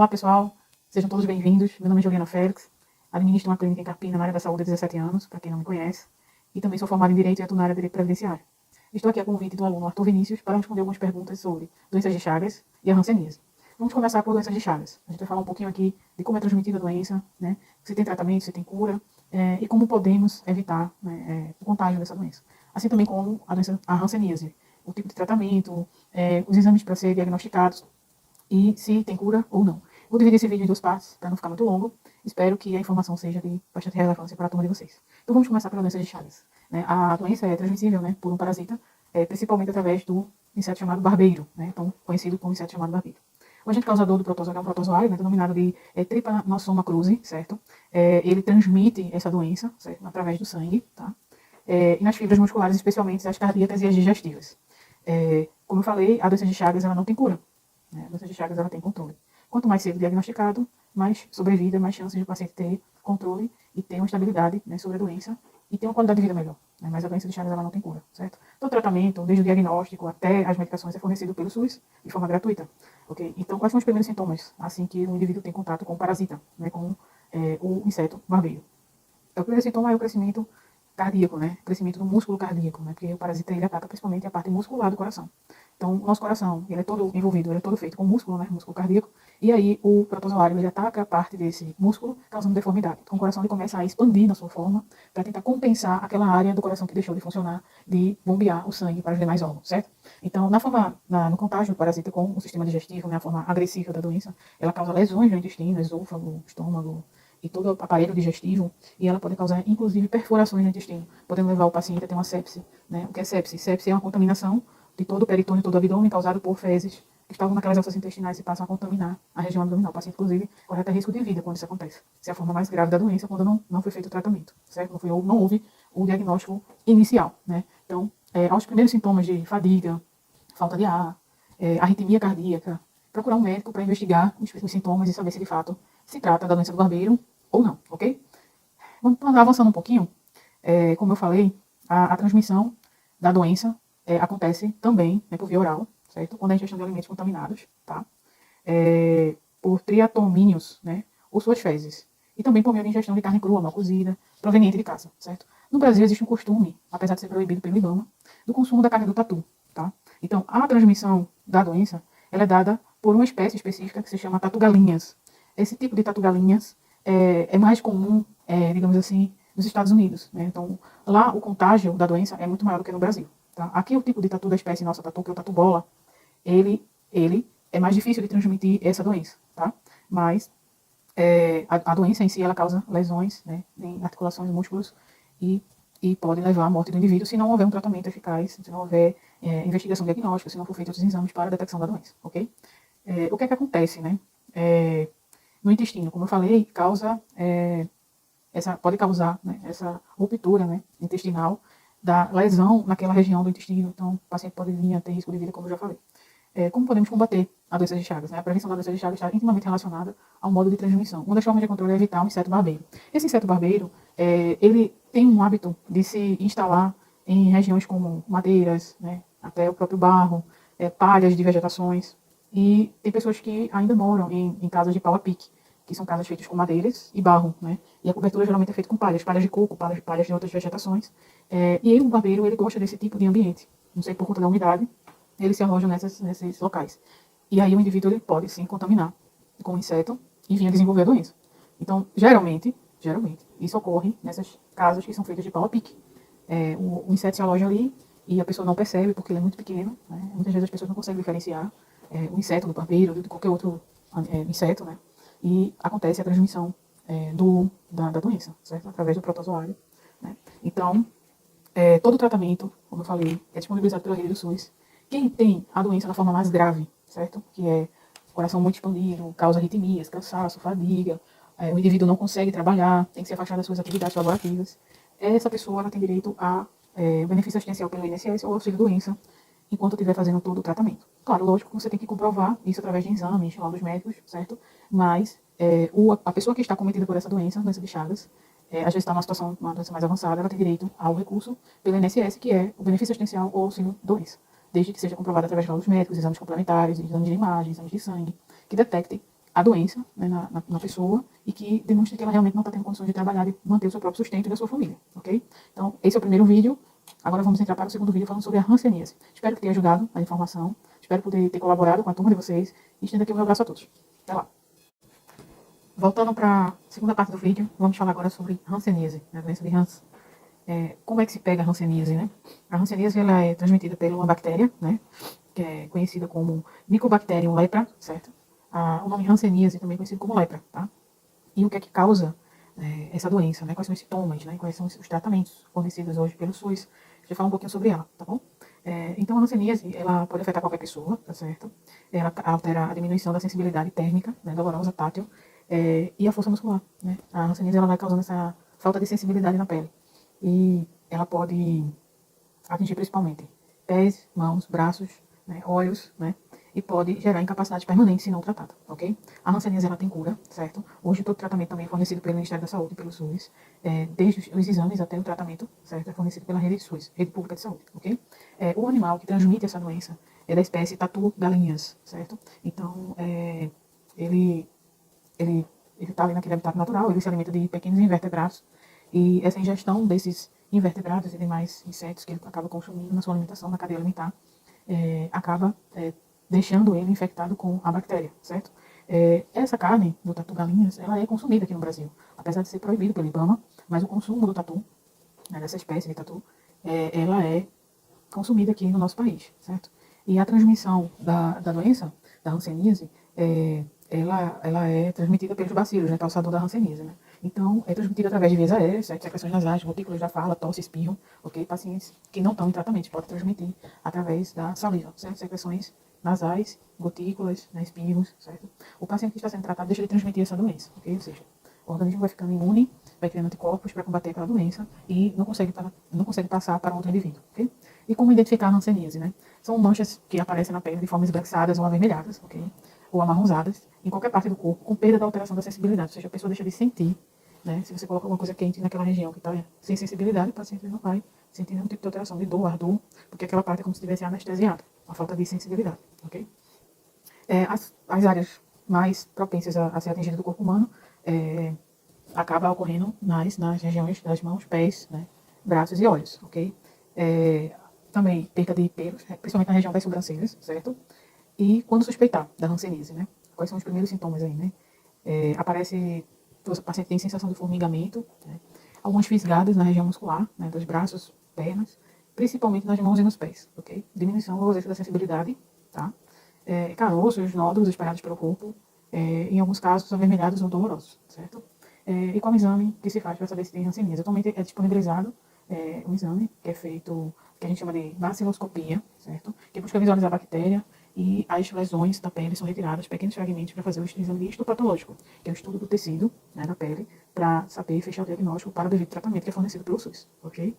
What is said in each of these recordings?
Olá pessoal, sejam todos bem-vindos. Meu nome é Juliana Félix, administro uma clínica em Carpina na área da saúde há 17 anos, para quem não me conhece, e também sou formada em Direito e atuo na área de Direito Previdenciário. Estou aqui a convite do aluno Arthur Vinícius para responder algumas perguntas sobre doenças de Chagas e a hanseníase. Vamos começar por doenças de Chagas. A gente vai falar um pouquinho aqui de como é transmitida a doença, né? Se tem tratamento, se tem cura, e como podemos evitar, né, o contágio dessa doença. Assim também como a hanseníase, o tipo de tratamento, os exames para ser diagnosticados, e se tem cura ou não. Vou dividir esse vídeo em duas partes, para não ficar muito longo. Espero que a informação seja de bastante relevância para a turma de vocês. Então vamos começar pela doença de Chagas. Né? A doença é transmissível, né, por um parasita, principalmente através do inseto chamado barbeiro, né, então conhecido como inseto chamado barbeiro. O agente causador do protozoário é um protozoário, né, denominado de Trypanosoma cruzi, certo? Ele transmite essa doença, certo, através do sangue, tá? E nas fibras musculares, especialmente as cardíacas e as digestivas. Como eu falei, a doença de Chagas ela não tem cura. A doença de Chagas ela tem controle. Quanto mais cedo diagnosticado, mais sobrevida, mais chances de o paciente ter controle e ter uma estabilidade, né, sobre a doença e ter uma qualidade de vida melhor. Né? Mas a doença de Chagas ela não tem cura, certo? Todo tratamento, desde o diagnóstico até as medicações, é fornecido pelo SUS de forma gratuita. Okay? Então, quais são os primeiros sintomas assim que o indivíduo tem contato com o parasita, né, com o inseto barbeiro? O primeiro sintoma é o crescimento cardíaco, né? O crescimento do músculo cardíaco, né? Porque o parasita ele ataca principalmente a parte muscular do coração. Então, o nosso coração, ele é todo envolvido, ele é todo feito com músculo, né? Músculo cardíaco. E aí, o protozoário, ele ataca a parte desse músculo, causando deformidade. Então, o coração, ele começa a expandir na sua forma para tentar compensar aquela área do coração que deixou de funcionar, de bombear o sangue para os demais órgãos, certo? Então, no contágio do parasita com o sistema digestivo, né? A forma agressiva da doença, ela causa lesões no intestino, esôfago, estômago, e todo o aparelho digestivo, e ela pode causar, inclusive, perfurações no intestino, podendo levar o paciente a ter uma sepse. Né? O que é sepse? Sepse é uma contaminação de todo o peritônio, todo o abdômen, causado por fezes que estavam naquelas alças intestinais e passam a contaminar a região abdominal. O paciente, inclusive, corre até risco de vida quando isso acontece. Essa é a forma mais grave da doença, quando não foi feito o tratamento, certo? Não houve o diagnóstico inicial. Né? Então, aos primeiros sintomas de fadiga, falta de ar, arritmia cardíaca, procurar um médico para investigar os sintomas e saber se de fato se trata da doença do barbeiro ou não, ok? Vamos avançando um pouquinho. Como eu falei, a transmissão da doença acontece também, né, por via oral, certo? Quando a ingestão de alimentos contaminados, tá? Por triatomíneos, né, ou suas fezes. E também por meio de ingestão de carne crua, mal cozida, proveniente de caça, certo? No Brasil existe um costume, apesar de ser proibido pelo IBAMA, do consumo da carne do tatu, tá? Então, a transmissão da doença, ela é dada por uma espécie específica que se chama tatu-galinhas. Esse tipo de tatu-galinhas é mais comum, digamos assim, nos Estados Unidos. Né? Então, lá o contágio da doença é muito maior do que no Brasil. Tá? Aqui o tipo de tatu da espécie nossa tatu, que é o tatu-bola, ele é mais difícil de transmitir essa doença. Tá? Mas a doença em si, ela causa lesões, né, em articulações, músculos e pode levar à morte do indivíduo se não houver um tratamento eficaz, se não houver investigação diagnóstica, se não for feito os exames para a detecção da doença. Ok? O que é que acontece, né? No intestino, como eu falei, pode causar, né, essa ruptura, né, intestinal da lesão naquela região do intestino. Então, o paciente pode vir a ter risco de vida, como eu já falei. Como podemos combater a doença de Chagas? Né? A prevenção da doença de Chagas está intimamente relacionada ao modo de transmissão. Uma das formas de controle é evitar o inseto barbeiro. Esse inseto barbeiro, ele tem um hábito de se instalar em regiões como madeiras, né, até o próprio barro, palhas de vegetações. E tem pessoas que ainda moram em casas de pau a pique, que são casas feitas com madeiras e barro, né? E a cobertura geralmente é feita com palhas de coco, palhas de outras vegetações. E aí o barbeiro, ele gosta desse tipo de ambiente. Não sei, por conta da umidade, ele se aloja nesses locais. E aí o indivíduo ele pode, sim, contaminar com o inseto e vir a desenvolver a doença. Então, geralmente, isso ocorre nessas casas que são feitas de pau a pique. O inseto se aloja ali e a pessoa não percebe porque ele é muito pequeno. Né? Muitas vezes as pessoas não conseguem diferenciar o inseto do barbeiro, ou de qualquer outro inseto, né? E acontece a transmissão da doença, certo? Através do protozoário. Né? Então, todo o tratamento, como eu falei, é disponibilizado pela rede do SUS. Quem tem a doença na forma mais grave, certo? Que é coração muito expandido, causa arritmias, cansaço, fadiga, o indivíduo não consegue trabalhar, tem que se afastar das suas atividades laborativas. Essa pessoa ela tem direito a benefício assistencial pelo INSS ou auxílio-doença, enquanto estiver fazendo todo o tratamento. Claro, lógico, você tem que comprovar isso através de exames, laudos médicos, certo? Mas a pessoa que está cometida por essa doença de Chagas, às vezes está numa situação, uma doença mais avançada, ela tem direito ao recurso pelo INSS, que é o benefício assistencial ou auxílio-doença, desde que seja comprovado através de laudos médicos, exames complementares, exames de imagem, exames de sangue, que detectem a doença, né, na pessoa e que demonstre que ela realmente não está tendo condições de trabalhar e manter o seu próprio sustento e da sua família, ok? Então, esse é o primeiro vídeo. Agora vamos entrar para o segundo vídeo falando sobre a hanseníase. Espero que tenha ajudado a informação, espero poder ter colaborado com a turma de vocês e estendo aqui o meu abraço a todos. Até lá! Voltando para a segunda parte do vídeo, vamos falar agora sobre hanseníase, a doença de Hans. Como é que se pega a hanseníase, né? A hanseníase ela é transmitida por uma bactéria, né? Que é conhecida como Mycobacterium lepra, certo? O nome hanseníase também é conhecido como lepra, tá? E o que é que causa essa doença, né? Quais são os sintomas, né? Quais são os tratamentos fornecidos hoje pelo SUS? Deixa eu falar um pouquinho sobre ela, tá bom? Então, a hanseníase, ela pode afetar qualquer pessoa, tá certo? Ela altera a diminuição da sensibilidade térmica, né? Dolorosa, tátil, e a força muscular, né? A hanseníase, ela vai causando essa falta de sensibilidade na pele. E ela pode atingir principalmente pés, mãos, braços, né, olhos, né, e pode gerar incapacidade permanente se não tratada, ok? A hanseníase, ela tem cura, certo? Hoje todo tratamento também é fornecido pelo Ministério da Saúde, pelo SUS, desde os exames até o tratamento, certo? É fornecido pela rede SUS, Rede Pública de Saúde, ok? O animal que transmite essa doença é da espécie tatu galinhas, certo? Então, ele está ali naquele habitat natural, ele se alimenta de pequenos invertebrados, e essa ingestão desses invertebrados e demais insetos que ele acaba consumindo na sua alimentação, na cadeia alimentar, acaba deixando ele infectado com a bactéria, certo? Essa carne do tatu-galinhas, ela é consumida aqui no Brasil, apesar de ser proibido pelo IBAMA, mas o consumo do tatu, né, dessa espécie de tatu, ela é consumida aqui no nosso país, certo? E a transmissão da doença, da hanseníase, ela é transmitida pelos bacilos, né, causador da hanseníase, né? Então, é transmitida através de vias aéreas, certo? Secreções nasais, gotículas da fala, tosse, espirro, ok? Pacientes que não estão em tratamento podem transmitir através da saliva, certo? Secreções nasais, gotículas, né, espirros, certo? O paciente que está sendo tratado deixa de transmitir essa doença, ok? Ou seja, o organismo vai ficando imune, vai criando anticorpos para combater aquela doença e não consegue passar para outro indivíduo, ok? E como identificar a hanseníase, né? São manchas que aparecem na pele de forma esbranquiçadas ou avermelhadas, ok? Ou amarronzadas, em qualquer parte do corpo, com perda da alteração da sensibilidade, ou seja, a pessoa deixa de sentir, né? Se você coloca alguma coisa quente naquela região que está sem sensibilidade, o paciente não vai sentir nenhum tipo de alteração de dor, ardor, porque aquela parte é como se estivesse anestesiada, a falta de sensibilidade, ok? As áreas mais propensas a ser atingidas do corpo humano acaba ocorrendo nas regiões das mãos, pés, né, braços e olhos, ok? Também perda de pelos, principalmente na região das sobrancelhas, certo? E quando suspeitar da hanseníase, né? Quais são os primeiros sintomas aí, né? O paciente tem sensação de formigamento, né? Algumas fisgadas na região muscular, né, dos braços, pernas, principalmente nas mãos e nos pés, ok? Diminuição ou ausência da sensibilidade, tá? Caroços, nódulos espalhados pelo corpo, em alguns casos avermelhados ou dolorosos, certo? E qual exame que se faz para saber se tem hanseníase? Atualmente é disponibilizado um exame que é feito, que a gente chama de baciloscopia, certo? Que busca visualizar a bactéria e as lesões da pele são retiradas, pequenos fragmentos, para fazer o exame de histopatológico, que é o estudo do tecido, né, da pele, para saber e fechar o diagnóstico para o devido tratamento que é fornecido pelo SUS, ok?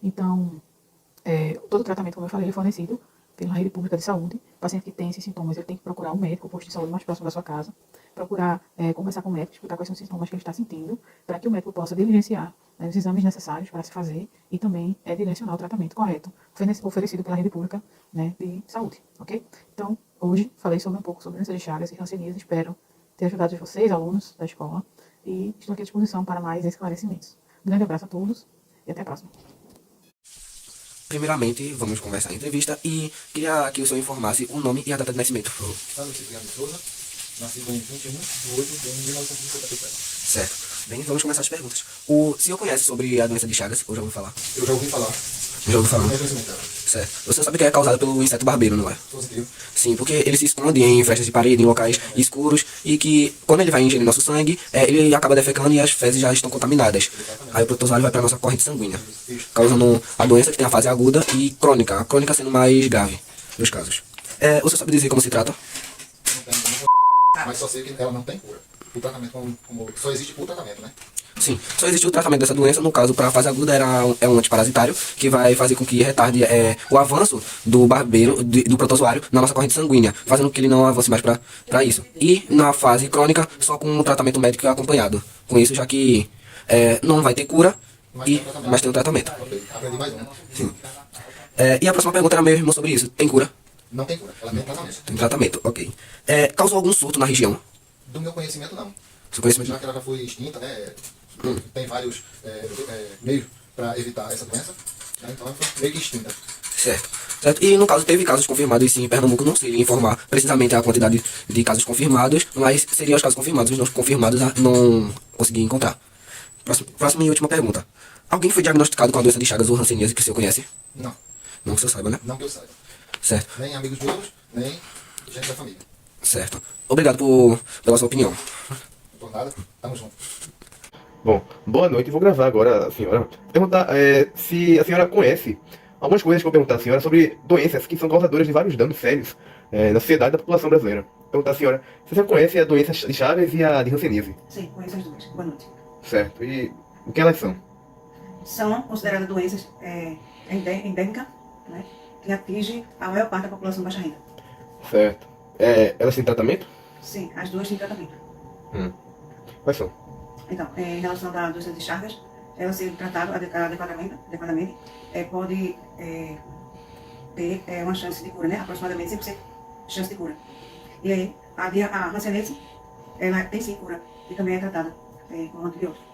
Então, todo o tratamento, como eu falei, é fornecido pela rede pública de saúde. O paciente que tem esses sintomas, ele tem que procurar um médico, o posto de saúde mais próximo da sua casa, procurar conversar com o médico, explicar quais são os sintomas que ele está sentindo, para que o médico possa diligenciar, né, os exames necessários para se fazer e também direcionar o tratamento correto oferecido pela rede pública, né, de saúde, ok? Então, hoje falei um pouco sobre doenças de Chagas e hanseníase. Espero ter ajudado vocês, alunos da escola, e estou aqui à disposição para mais esclarecimentos. Um grande abraço a todos e até a próxima. Primeiramente, vamos conversar em entrevista e queria que o senhor informasse o nome e a data de nascimento. Carlos Cipriano de Souza, nascido em 21 de 8 de 1977. Certo. Bem, vamos começar as perguntas. O senhor conhece sobre a doença de Chagas, ou já ouviu falar? Eu já ouvi falar. Já ouviu falar? Não é conhecimento dela. Certo. Você sabe que é causada pelo inseto barbeiro, não é? Positivo. Sim, porque ele se esconde em frestas de parede, em locais escuros, e que quando ele vai ingerir nosso sangue, ele acaba defecando e as fezes já estão contaminadas. Aí o protozoário vai para a nossa corrente sanguínea, causando a doença que tem a fase aguda e crônica, a crônica sendo mais grave dos casos. O senhor sabe dizer como se trata? Mas só sei que ela não tem cura. O tratamento, só existe o tratamento, né? Sim, só existe o tratamento dessa doença. No caso, para a fase aguda, é um antiparasitário que vai fazer com que retarde o avanço do barbeiro, do protozoário, na nossa corrente sanguínea, fazendo com que ele não avance mais para isso. E na fase crônica, só com um tratamento médico acompanhado. Com isso, já que não vai ter cura, mas tem um tratamento. Aprendi mais um. Sim. E a próxima pergunta era mesmo sobre isso. Tem cura? Não tem cura, ela tem tratamento. Tem tratamento, ok. Causou algum surto na região? Do meu conhecimento, não. Seu conhecimento Já que ela já foi extinta, né? Tem vários meios para evitar essa doença, né? Então ela foi meio que extinta. certo. Certo. E no caso, teve casos confirmados, sim, em Pernambuco, não sei informar precisamente a quantidade de casos confirmados, mas seriam os casos confirmados, os não confirmados não consegui encontrar. Próxima e última pergunta. Alguém foi diagnosticado com a doença de Chagas ou hanseníase que o senhor conhece? Não, Não que o senhor saiba, né? não que eu saiba. Certo, Nem amigos meus, nem gente da família. certo. Obrigado pela sua opinião. Não por nada, tamo junto. Bom, boa noite. Vou gravar agora, senhora. Perguntar se a senhora conhece algumas coisas que eu vou perguntar à senhora sobre doenças que são causadoras de vários danos sérios na sociedade da população brasileira. Perguntar à senhora se a senhora conhece a doença de Chagas e a de hanseníase. Sim, conheço as duas. Boa noite. Certo. E o que elas são? São consideradas doenças endêmicas, né, que atingem a maior parte da população de baixa renda. Certo. Elas têm tratamento? Sim, as duas têm tratamento. Quais são? Então, em relação à doença de Chagas, ela ser tratada adequadamente pode ter uma chance de cura, né? Aproximadamente 100% de chance de cura. E aí, a hanseníase, ela tem sim cura e também é tratada com antibiótico.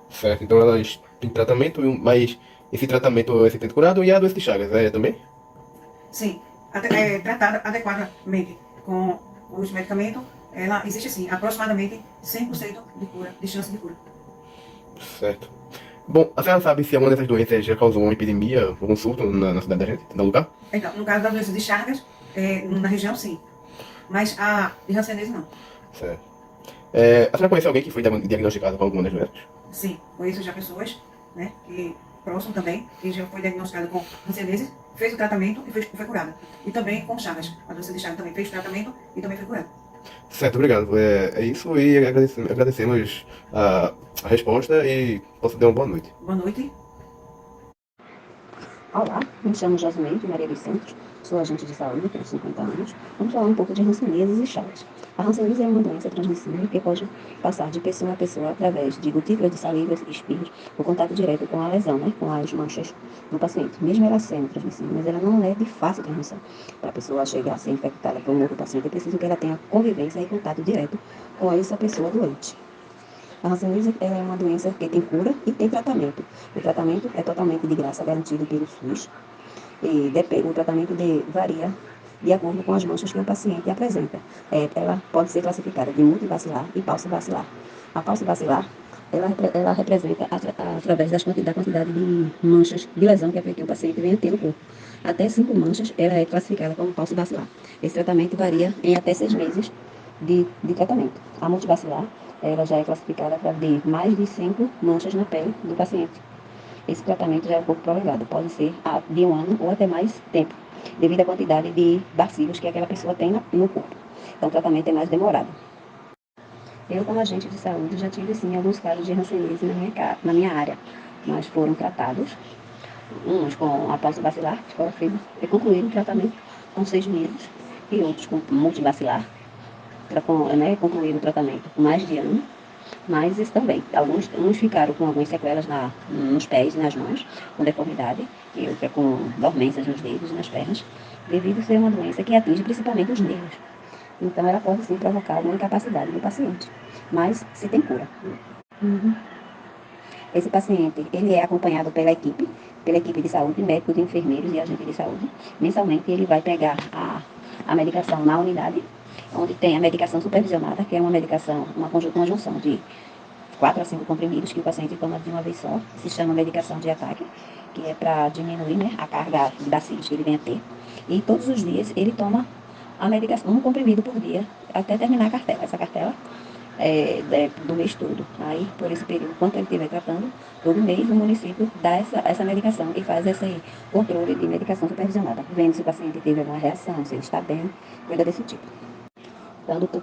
Certo. Então elas têm tratamento, mas esse tratamento é 100% curado e a doença de Chagas também? Sim, tratada adequadamente com os medicamentos, ela existe sim, aproximadamente 100% de cura, de chance de cura. Certo. Bom, a senhora sabe se alguma dessas doenças já causou uma epidemia, algum surto na cidade da gente, no lugar? Então, no caso da doença de Chagas, na região sim, mas a de hanseníase não. Certo. A senhora conhece alguém que foi diagnosticado com alguma das doenças? Sim, conheço já pessoas, né, que próximo também, que já foi diagnosticado com hanseníase, fez o tratamento e foi curada. E também com Chagas, a doença de Chagas também fez o tratamento e também foi curada. Certo, obrigado. É isso e agradecemos a resposta e posso dar uma boa noite. Boa noite. Olá, me chamo Josimeide Maria dos Santos, sou agente de saúde, tenho 50 anos. Vamos falar um pouco de hanseníase e Chagas. A hanseníase é uma doença transmissível que pode passar de pessoa a pessoa através de gotículas de saliva e espirros, o contato direto com a lesão, né, com as manchas do paciente. Mesmo ela sendo transmissível, mas ela não é de fácil transmissão. Para a pessoa chegar a ser infectada por um outro paciente, é preciso que ela tenha convivência e contato direto com essa pessoa doente. A hanseníase é uma doença que tem cura e tem tratamento. O tratamento é totalmente de graça, garantido pelo SUS. E o tratamento varia de acordo com as manchas que o paciente apresenta. Ela pode ser classificada de multibacilar e paucibacilar. A paucibacilar, ela representa através da quantidade de manchas de lesão que o paciente venha ter no corpo. Até 5 manchas, ela é classificada como paucibacilar. Esse tratamento varia em até 6 meses de tratamento. A multibacilar, ela já é classificada para de mais de 5 manchas na pele do paciente. Esse tratamento já é um pouco prolongado, pode ser de 1 ano ou até mais tempo, devido à quantidade de bacilos que aquela pessoa tem no corpo. Então, o tratamento é mais demorado. Eu, como agente de saúde, já tive, sim, alguns casos de hanseníase na minha área, mas foram tratados, uns com a paucibacilar, que concluíram o tratamento com 6 meses, e outros com multibacilar, concluíram o tratamento com mais de ano. Mas isso também, uns ficaram com algumas sequelas nos pés e nas mãos, com deformidade, e outra com dormências nos dedos e nas pernas, devido a ser uma doença que atinge principalmente os nervos. Então, ela pode sim provocar uma incapacidade no paciente, mas se tem cura. Esse paciente, ele é acompanhado pela equipe de saúde, médicos, enfermeiros e agentes de saúde. Mensalmente, ele vai pegar a medicação na unidade, onde tem a medicação supervisionada, que é uma medicação, uma junção de 4 a 5 comprimidos que o paciente toma de uma vez só, se chama medicação de ataque, que é para diminuir, né, a carga de bacilos que ele vem a ter. E todos os dias ele toma a medicação, um comprimido por dia, até terminar a cartela. Essa cartela é do mês todo. Aí, por esse período, enquanto ele estiver tratando, todo mês o município dá essa medicação e faz esse controle de medicação supervisionada, vendo se o paciente teve alguma reação, se ele está bem, coisa desse tipo.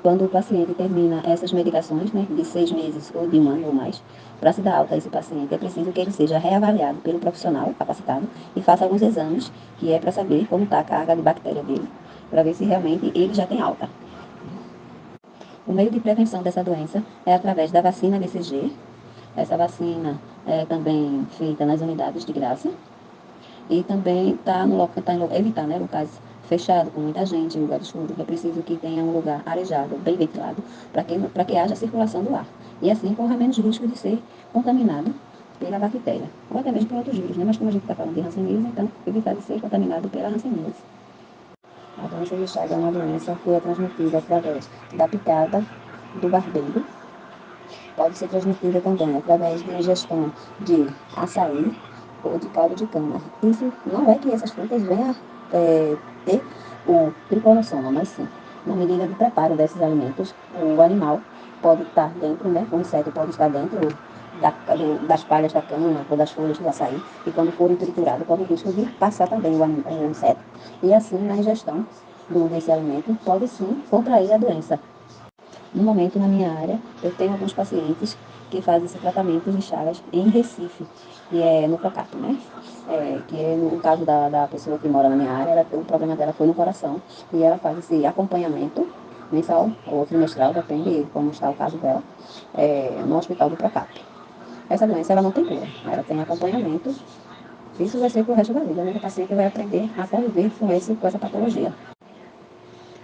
Quando o paciente termina essas medicações, né, de 6 meses ou de 1 ano ou mais, para se dar alta a esse paciente, é preciso que ele seja reavaliado pelo profissional capacitado e faça alguns exames, que é para saber como está a carga de bactéria dele, para ver se realmente ele já tem alta. O meio de prevenção dessa doença é através da vacina BCG. Essa vacina é também feita nas unidades de graça. E também está locais fechado, com muita gente, em lugar escuro, é preciso que tenha um lugar arejado, bem ventilado, para que haja circulação do ar. E assim corra menos risco de ser contaminado pela bactéria, ou até mesmo por outros vírus, né? Mas como a gente está falando de hanseníase, então evitar de ser contaminado pela hanseníase. A doença de Chagas é uma doença que é transmitida através da picada do barbeiro. Pode ser transmitida também através de ingestão de açaí ou de caldo de cana. Isso não é que essas frutas venham ter o tricolossoma, mas sim, na medida do preparo desses alimentos, o animal pode estar dentro, né? O inseto pode estar dentro das palhas da cana ou das folhas do açaí, e quando forem triturados, corre o risco de passar também o inseto. E assim, na ingestão desse alimento, pode sim contrair a doença. No momento, na minha área, eu tenho alguns pacientes que fazem esse tratamento de Chagas em Recife, que é no Procap, né? Que é no caso da pessoa que mora na minha área, o problema dela foi no coração, e ela faz esse acompanhamento mensal ou trimestral, depende de como está o caso dela, no hospital do Procap. Essa doença ela não tem cura, ela tem acompanhamento. Isso vai ser para o resto da vida, né? O paciente vai aprender a conviver com essa patologia.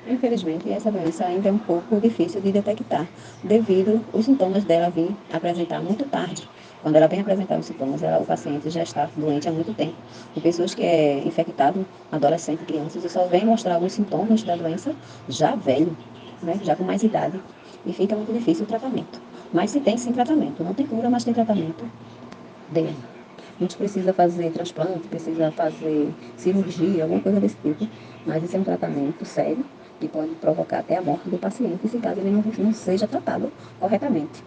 Infelizmente, essa doença ainda é um pouco difícil de detectar, devido os sintomas dela vir apresentar muito tarde. Quando ela vem apresentar os sintomas, o paciente já está doente há muito tempo. Tem pessoas que é infectado, adolescente, crianças, e só vem mostrar alguns sintomas da doença já velho, né, já com mais idade, e fica muito difícil o tratamento. Mas se tem sim tratamento, não tem cura, mas tem tratamento dele. A gente precisa fazer transplante, precisa fazer cirurgia, alguma coisa desse tipo, mas esse é um tratamento sério que pode provocar até a morte do paciente, se caso ele não seja tratado corretamente.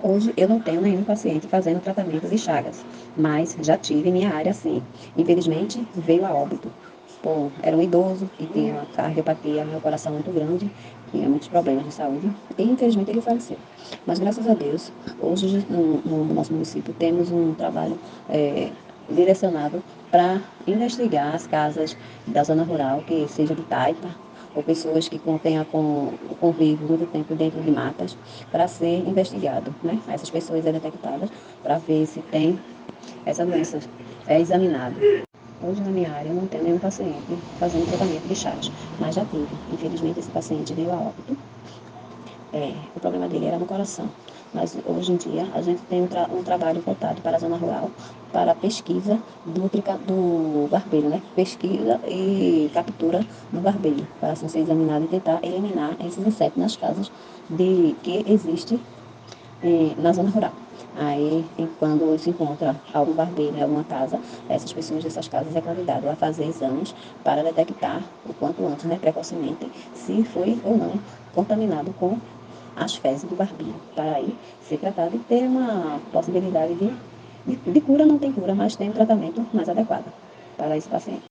Hoje eu não tenho nenhum paciente fazendo tratamento de Chagas, mas já tive em minha área sim. Infelizmente veio a óbito. Era um idoso que tinha uma cardiopatia, meu coração muito grande, tinha muitos problemas de saúde e infelizmente ele faleceu. Mas graças a Deus, hoje no nosso município temos um trabalho direcionado para investigar as casas da zona rural, que seja de taipa, ou pessoas que tenham convívio muito tempo dentro de matas, para ser investigado, né? Essas pessoas são detectadas para ver se tem essa doença, é examinado. Hoje na minha área eu não tenho nenhum paciente fazendo tratamento de Chagas, mas já tive. Infelizmente esse paciente veio a óbito. O problema dele era no coração. Mas hoje em dia a gente tem um trabalho voltado para a zona rural, para a pesquisa do barbeiro, né? Pesquisa e captura do barbeiro, para assim ser examinado e tentar eliminar esses insetos nas casas que existe na zona rural. Aí, quando se encontra algum barbeiro em alguma casa, essas pessoas dessas casas é convidado a fazer exames para detectar o quanto antes, né, precocemente, se foi ou não contaminado com as fezes do barbeiro, para aí ser tratado e ter uma possibilidade de cura. Não tem cura, mas tem um tratamento mais adequado para esse paciente.